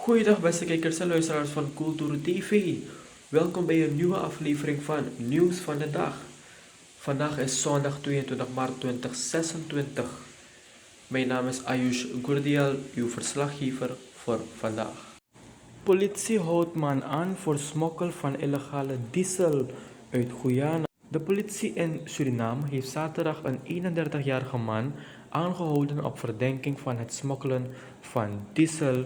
Goeiedag beste kijkers en luisteraars van Cultuur TV. Welkom bij een nieuwe aflevering van Nieuws van de Dag. Vandaag is zondag 22 maart 2026. Mijn naam is Ayush Gurdial, uw verslaggever voor vandaag. Politie houdt man aan voor smokkel van illegale diesel uit Guyana. De politie in Suriname heeft zaterdag een 31-jarige man aangehouden op verdenking van het smokkelen van diesel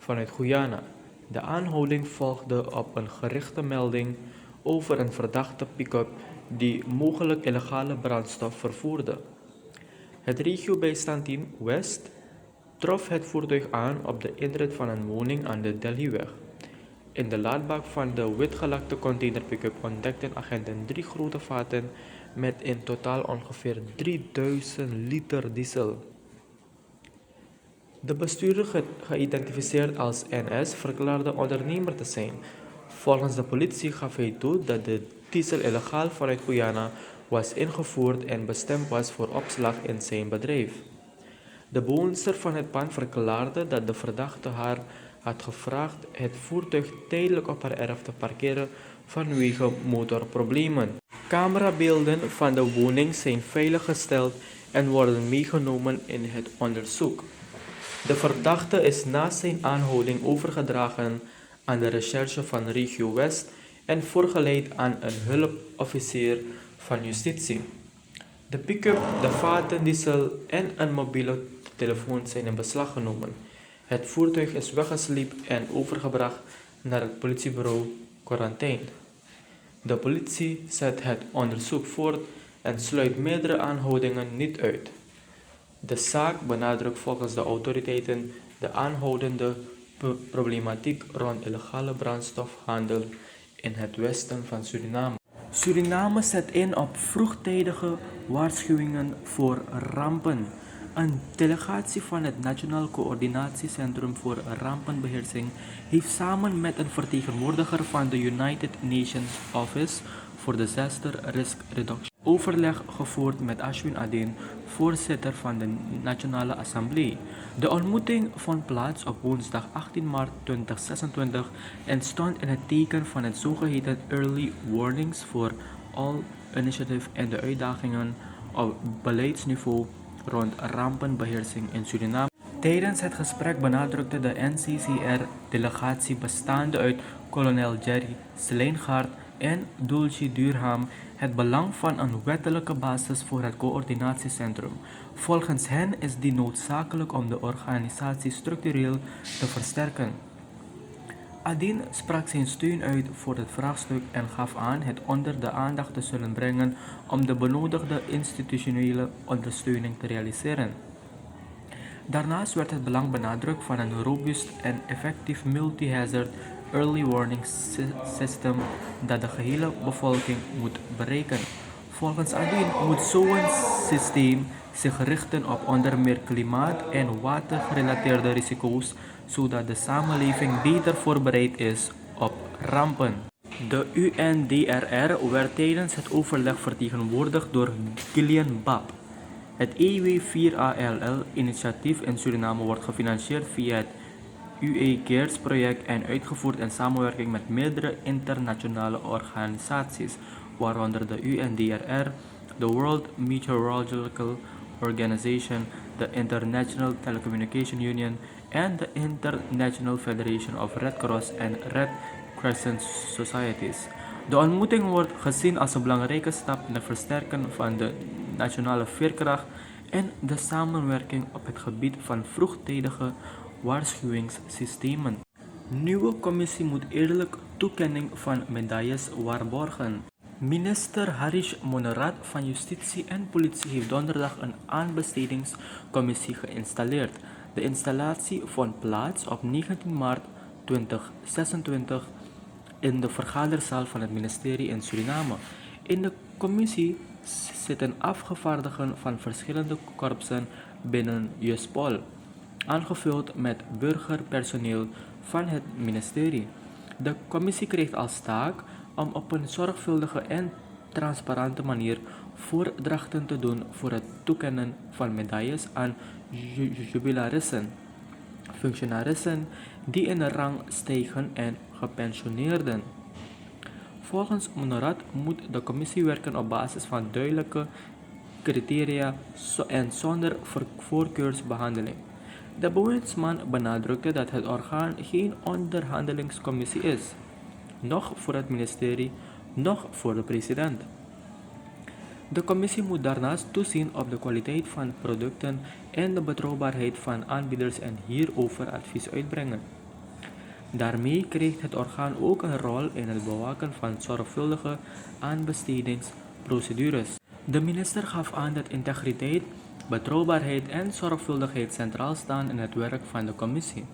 vanuit Guyana. De aanhouding volgde op een gerichte melding over een verdachte pick-up die mogelijk illegale brandstof vervoerde. Het regiobijstandteam West trof het voertuig aan op de inrit van een woning aan de Delhiweg. In de laadbak van de witgelakte container pick-up ontdekten agenten 3 grote vaten met in totaal ongeveer 3000 liter diesel. De bestuurder, geïdentificeerd als NS, verklaarde ondernemer te zijn. Volgens de politie gaf hij toe dat de diesel illegaal vanuit Guyana was ingevoerd en bestemd was voor opslag in zijn bedrijf. De bewoonster van het pand verklaarde dat de verdachte haar had gevraagd het voertuig tijdelijk op haar erf te parkeren vanwege motorproblemen. Camerabeelden van de woning zijn veiliggesteld en worden meegenomen in het onderzoek. De verdachte is na zijn aanhouding overgedragen aan de recherche van Regio West en voorgeleid aan een hulpofficier van justitie. De pick-up, de vaten diesel en een mobiele telefoon zijn in beslag genomen. Het voertuig is weggesleept en overgebracht naar het politiebureau Quarantijn. De politie zet het onderzoek voort en sluit meerdere aanhoudingen niet uit. De zaak benadrukt volgens de autoriteiten de aanhoudende problematiek rond illegale brandstofhandel in het westen van Suriname. Suriname zet in op vroegtijdige waarschuwingen voor rampen. Een delegatie van het Nationaal Coördinatiecentrum voor Rampenbeheersing heeft samen met een vertegenwoordiger van de United Nations Office for Disaster Risk Reduction overleg gevoerd met Ashwin Adin, voorzitter van de Nationale Assemblée. De ontmoeting vond plaats op woensdag 18 maart 2026 en stond in het teken van het zogeheten Early Warnings for All Initiative en de uitdagingen op beleidsniveau rond rampenbeheersing in Suriname. Tijdens het gesprek benadrukte de NCCR-delegatie bestaande uit kolonel Jerry Slijngaard en Dulcie Duurham het belang van een wettelijke basis voor het coördinatiecentrum. Volgens hen is die noodzakelijk om de organisatie structureel te versterken. Adin sprak zijn steun uit voor het vraagstuk en gaf aan het onder de aandacht te zullen brengen om de benodigde institutionele ondersteuning te realiseren. Daarnaast werd het belang benadrukt van een robuust en effectief multi-hazard early warning system dat de gehele bevolking moet bereiken. Volgens Adin moet zo'n systeem zich richten op onder meer klimaat- en watergerelateerde risico's, zodat de samenleving beter voorbereid is op rampen. De UNDRR werd tijdens het overleg vertegenwoordigd door Gillian Bab. Het EW4ALL-initiatief in Suriname wordt gefinancierd via het UE Cares project en uitgevoerd in samenwerking met meerdere internationale organisaties, waaronder de UNDRR, de World Meteorological Organization, de International Telecommunication Union en de International Federation of Red Cross and Red Crescent Societies. De ontmoeting wordt gezien als een belangrijke stap in het versterken van de nationale veerkracht en de samenwerking op het gebied van vroegtijdige waarschuwingssystemen. Nieuwe commissie moet eerlijk toekenning van medailles waarborgen. Minister Harish Monerat van Justitie en Politie heeft donderdag een aanbestedingscommissie geïnstalleerd. De installatie vond plaats op 19 maart 2026 in de vergaderzaal van het ministerie in Suriname. In de commissie zitten afgevaardigden van verschillende korpsen binnen Juspol, aangevuld met burgerpersoneel van het ministerie. De commissie krijgt als taak om op een zorgvuldige en transparante manier voordrachten te doen voor het toekennen van medailles aan jubilarissen. functionarissen die in rang stijgen en gepensioneerden. Volgens Monorat moet de commissie werken op basis van duidelijke criteria en zonder voorkeursbehandeling. De bewindsman benadrukte dat het orgaan geen onderhandelingscommissie is, noch voor het ministerie, noch voor de president. De commissie moet daarnaast toezien op de kwaliteit van producten en de betrouwbaarheid van aanbieders en hierover advies uitbrengen. Daarmee krijgt het orgaan ook een rol in het bewaken van zorgvuldige aanbestedingsprocedures. De minister gaf aan dat integriteit, betrouwbaarheid en zorgvuldigheid centraal staan in het werk van de commissie.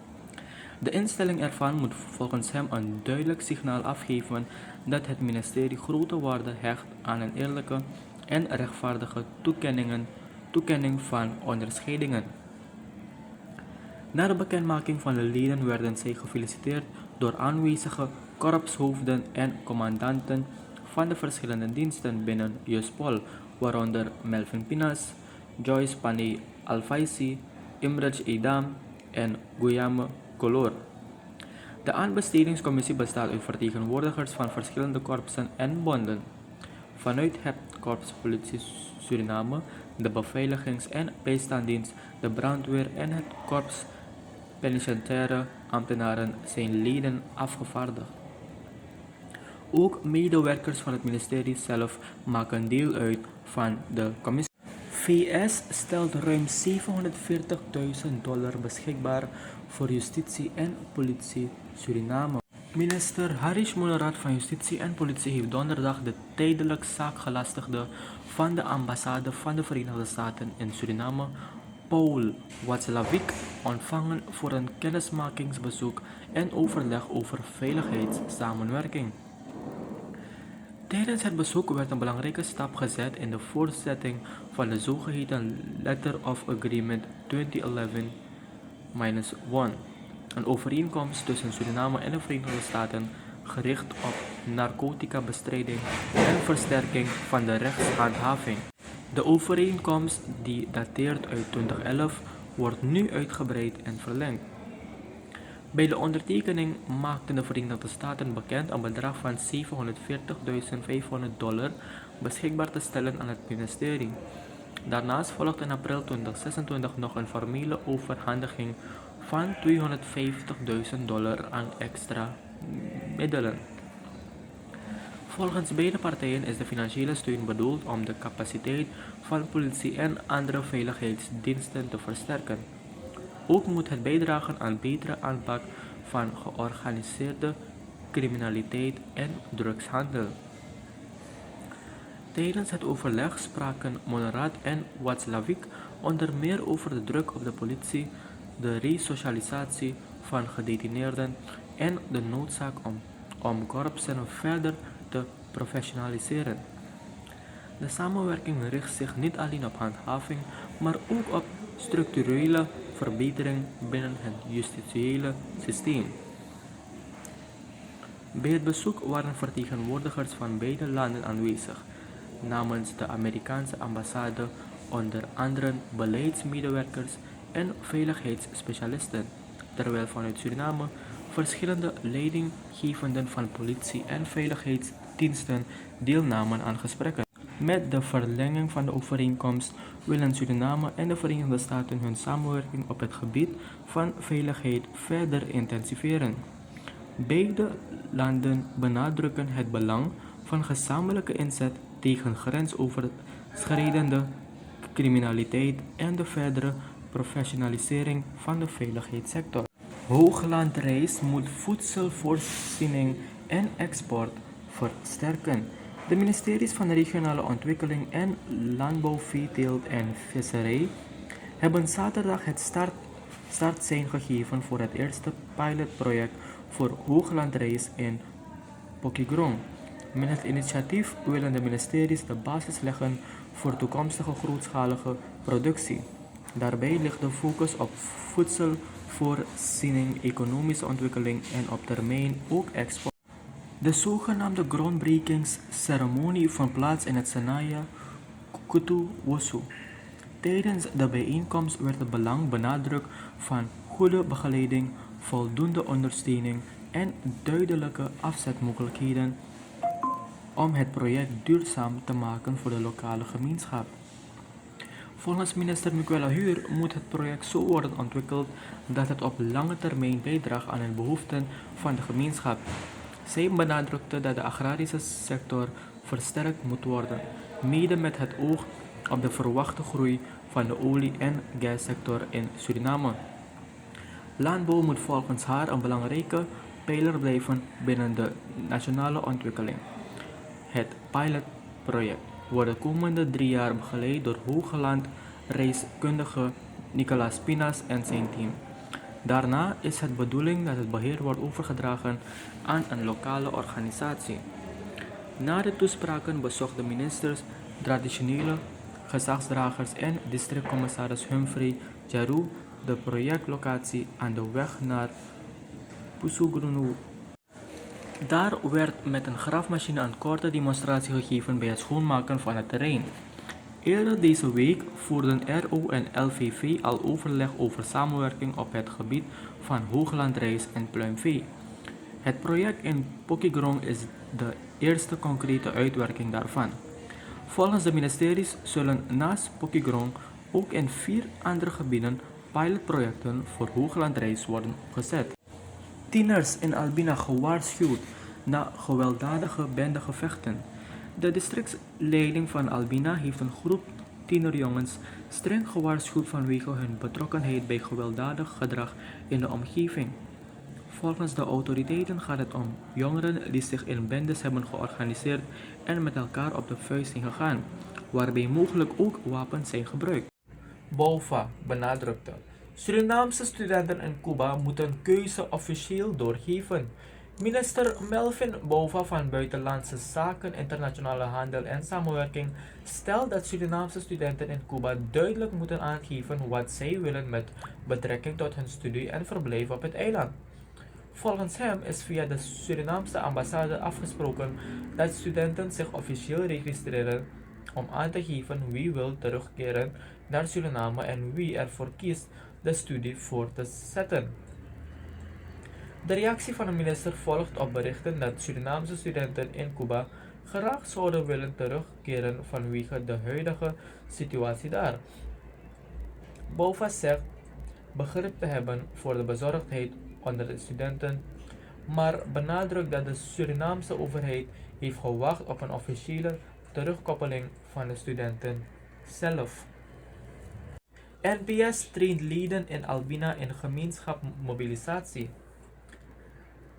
De instelling ervan moet volgens hem een duidelijk signaal afgeven dat het ministerie grote waarde hecht aan een eerlijke en rechtvaardige toekenning van onderscheidingen. Na de bekendmaking van de leden werden zij gefeliciteerd door aanwezige korpshoofden en commandanten van de verschillende diensten binnen Juspol, waaronder Melvin Pinas, Joyce Panay Alfaisi, Imraj Edam en Guillaume Color. De aanbestedingscommissie bestaat uit vertegenwoordigers van verschillende korpsen en bonden. Vanuit het Korps Politie Suriname, de Beveiligings- en Bijstanddienst, de brandweer en het Korps Penitentiaire ambtenaren zijn leden afgevaardigd. Ook medewerkers van het ministerie zelf maken deel uit van de commissie. VS stelt ruim $740.000 beschikbaar voor justitie en politie Suriname. Minister Harish Monorat van Justitie en Politie heeft donderdag de tijdelijk zaakgelastigde van de ambassade van de Verenigde Staten in Suriname, Paul Waclavik, ontvangen voor een kennismakingsbezoek en overleg over veiligheidssamenwerking. Tijdens het bezoek werd een belangrijke stap gezet in de voortzetting van de zogeheten Letter of Agreement 2011-1, een overeenkomst tussen Suriname en de Verenigde Staten gericht op narcoticabestrijding en versterking van de rechtshandhaving. De overeenkomst, die dateert uit 2011, wordt nu uitgebreid en verlengd. Bij de ondertekening maakten de Verenigde Staten bekend een bedrag van $740.500 beschikbaar te stellen aan het ministerie. Daarnaast volgt in april 2026 nog een formele overhandiging van $250.000 aan extra middelen. Volgens beide partijen is de financiële steun bedoeld om de capaciteit van politie en andere veiligheidsdiensten te versterken. Ook moet het bijdragen aan betere aanpak van georganiseerde criminaliteit en drugshandel. Tijdens het overleg spraken Monorat en Waclavik onder meer over de druk op de politie, de resocialisatie van gedetineerden en de noodzaak om korpsen verder te professionaliseren. De samenwerking richt zich niet alleen op handhaving, maar ook op structurele verbetering binnen het justitiële systeem. Bij het bezoek waren vertegenwoordigers van beide landen aanwezig, namens de Amerikaanse ambassade onder andere beleidsmedewerkers en veiligheidsspecialisten, terwijl vanuit Suriname verschillende leidinggevenden van politie- en veiligheidsdiensten deelnamen aan gesprekken. Met de verlenging van de overeenkomst willen Suriname en de Verenigde Staten hun samenwerking op het gebied van veiligheid verder intensiveren. Beide landen benadrukken het belang van gezamenlijke inzet tegen grensoverschrijdende criminaliteit en de verdere professionalisering van de veiligheidssector. Hooglandrijst moet voedselvoorziening en export versterken. De ministeries van Regionale Ontwikkeling en Landbouw, Veeteelt en Visserij hebben zaterdag het startsein gegeven voor het eerste pilotproject voor hooglandrijst in Bokiegrong. Met het initiatief willen de ministeries de basis leggen voor toekomstige grootschalige productie. Daarbij ligt de focus op voedselvoorziening, economische ontwikkeling en op termijn ook export. De zogenaamde groundbreakingsceremonie vond plaats in het Senaya Kutu Wosu. Tijdens de bijeenkomst werd het belang benadrukt van goede begeleiding, voldoende ondersteuning en duidelijke afzetmogelijkheden om het project duurzaam te maken voor de lokale gemeenschap. Volgens minister Michaela Huur moet het project zo worden ontwikkeld dat het op lange termijn bijdraagt aan de behoeften van de gemeenschap. Zij benadrukte dat de agrarische sector versterkt moet worden, mede met het oog op de verwachte groei van de olie- en gassector in Suriname. Landbouw moet volgens haar een belangrijke pijler blijven binnen de nationale ontwikkeling. Het pilotproject wordt de komende 3 jaar begeleid door hooglandreiskundige Nicolas Pinas en zijn team. Daarna is het bedoeling dat het beheer wordt overgedragen aan een lokale organisatie. Na de toespraken bezochten ministers, traditionele gezagsdragers en districtcommissaris Humphrey Jaru de projectlocatie aan de weg naar Pusugrunu. Daar werd met een graafmachine een korte demonstratie gegeven bij het schoonmaken van het terrein. Eerder deze week voerden RO en LVV al overleg over samenwerking op het gebied van hooglandrijs en pluimvee. Het project in Pokigrong is de eerste concrete uitwerking daarvan. Volgens de ministeries zullen naast Pokigrong ook in 4 andere gebieden pilotprojecten voor hooglandrijs worden opgezet. Tieners in Albina gewaarschuwd na gewelddadige bendegevechten. De districtsleiding van Albina heeft een groep tienerjongens streng gewaarschuwd vanwege hun betrokkenheid bij gewelddadig gedrag in de omgeving. Volgens de autoriteiten gaat het om jongeren die zich in bendes hebben georganiseerd en met elkaar op de vuist zijn gegaan, waarbij mogelijk ook wapens zijn gebruikt. Bouva benadrukte: Surinaamse studenten in Cuba moeten keuze officieel doorgeven. Minister Melvin Bouva van Buitenlandse Zaken, Internationale Handel en Samenwerking stelt dat Surinaamse studenten in Cuba duidelijk moeten aangeven wat zij willen met betrekking tot hun studie en verblijf op het eiland. Volgens hem is via de Surinaamse ambassade afgesproken dat studenten zich officieel registreren om aan te geven wie wil terugkeren naar Suriname en wie ervoor kiest de studie voor te zetten. De reactie van de minister volgt op berichten dat Surinaamse studenten in Cuba graag zouden willen terugkeren vanwege de huidige situatie daar. Bouva zegt begrip te hebben voor de bezorgdheid onder de studenten, maar benadrukt dat de Surinaamse overheid heeft gewacht op een officiële terugkoppeling van de studenten zelf. NPS traint leden in Albina in gemeenschapsmobilisatie.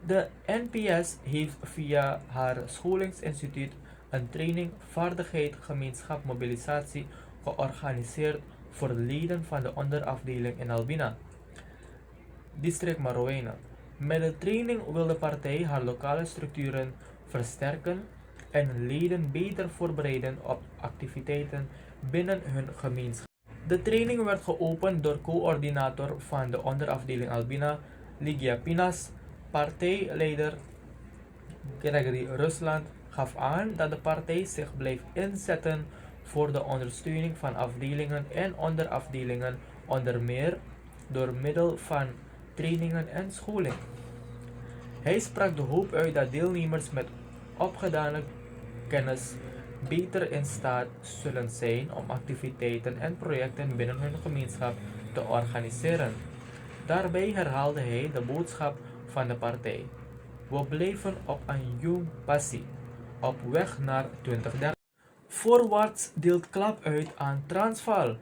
De NPS heeft via haar scholingsinstituut een training vaardigheid gemeenschapsmobilisatie georganiseerd voor de leden van de onderafdeling in Albina, district Marowijne. Met de training wil de partij haar lokale structuren versterken en leden beter voorbereiden op activiteiten binnen hun gemeenschap. De training werd geopend door coördinator van de onderafdeling Albina, Ligia Pinas. Partijleider Gregory Rusland gaf aan dat de partij zich blijft inzetten voor de ondersteuning van afdelingen en onderafdelingen, onder meer door middel van trainingen en scholing. Hij sprak de hoop uit dat deelnemers met opgedane kennis beter in staat zullen zijn om activiteiten en projecten binnen hun gemeenschap te organiseren. Daarbij herhaalde hij de boodschap van de partij: we blijven op een jong passie, op weg naar 2030. Forwards deelt klap uit aan Transvaal.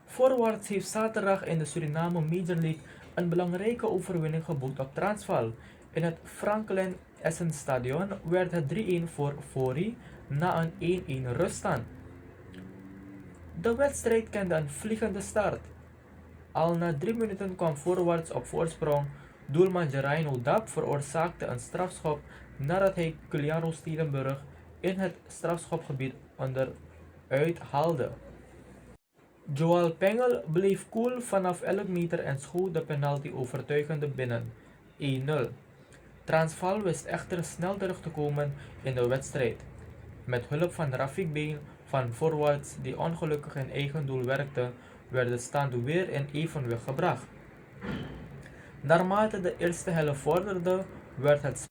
Forwards heeft zaterdag in de Suriname Major League een belangrijke overwinning geboekt op Transvaal. In het Franklin Essence Stadion werd het 3-1 voor Fori na een 1-1 ruststand. De wedstrijd kende een vliegende start. Al na 3 minuten kwam Forwards op voorsprong. Doelman Geraino Dap veroorzaakte een strafschop nadat hij Culiano Stedenburg in het strafschopgebied onderuit haalde. Joel Pengel bleef cool vanaf 11 meter en schoot de penalty overtuigende binnen. 1-0. Transvaal wist echter snel terug te komen in de wedstrijd. Met hulp van Rafik Been van Forwards, die ongelukkig in eigen doel werkte, werd de stand weer in evenwicht gebracht. Naarmate de eerste helft vorderde, werd het